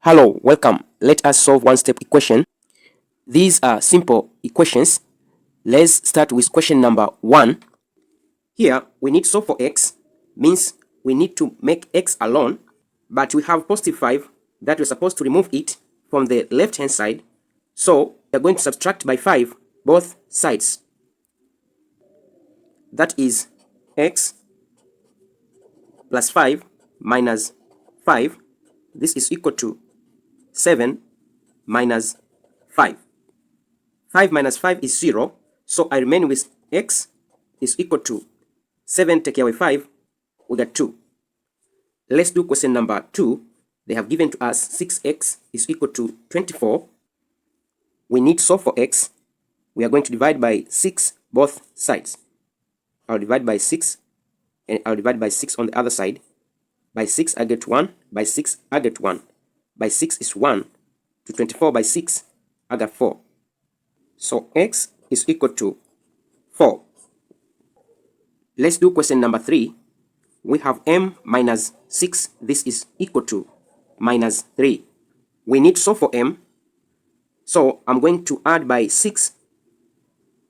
Hello, welcome. Let us solve one-step equation. These are simple equations. Let's start with question number 1. Here, we need to solve for x, means we need to make x alone, but we have positive 5 that we're supposed to remove it from the left-hand side. So, we're going to subtract by 5 both sides. That is x plus 5 minus 5. This is equal to 7 minus 5. 5 minus 5 is 0, so I remain with x is equal to 7 take away 5, we get 2. Let's do question number 2. They have given to us 6x is equal to 24. We need to solve for x. We are going to divide by 6 both sides. I'll divide by 6 and I'll divide by 6 on the other side. By 6 I get 1, by 6 I get 1. By 6 is 1, to 24 by 6 I got 4. So x is equal to 4. Let's do question number 3. We have m minus 6. This is equal to minus 3. We need to solve for m. So I'm going to add by 6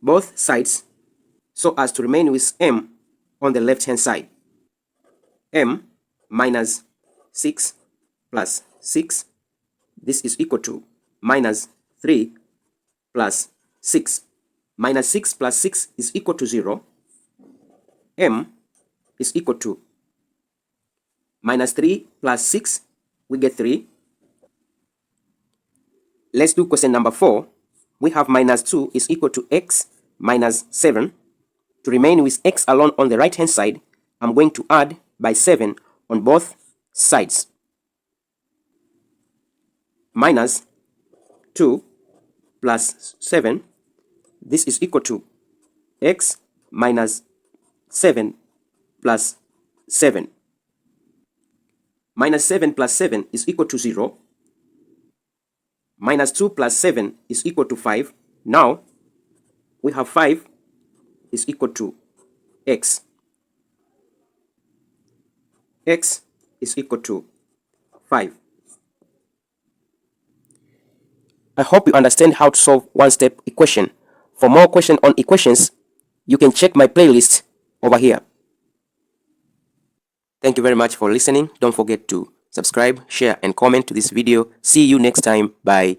both sides so as to remain with m on the left hand side. M minus 6 plus 6. This is equal to minus 3 plus 6. Minus 6 plus 6 is equal to 0. M is equal to minus 3 plus 6. We get 3. Let's do question number 4. We have minus 2 is equal to x minus 7. To remain with x alone on the right hand side, I'm going to add by 7 on both sides. Minus 2 plus 7. This is equal to x minus 7 plus 7. Minus 7 plus 7 is equal to 0. Minus 2 plus 7 is equal to 5. Now, we have 5 is equal to x. X is equal to 5. I hope you understand how to solve one-step equation. For more questions on equations, you can check my playlist over here. Thank you very much for listening. Don't forget to subscribe, share, and comment to this video. See you next time. Bye.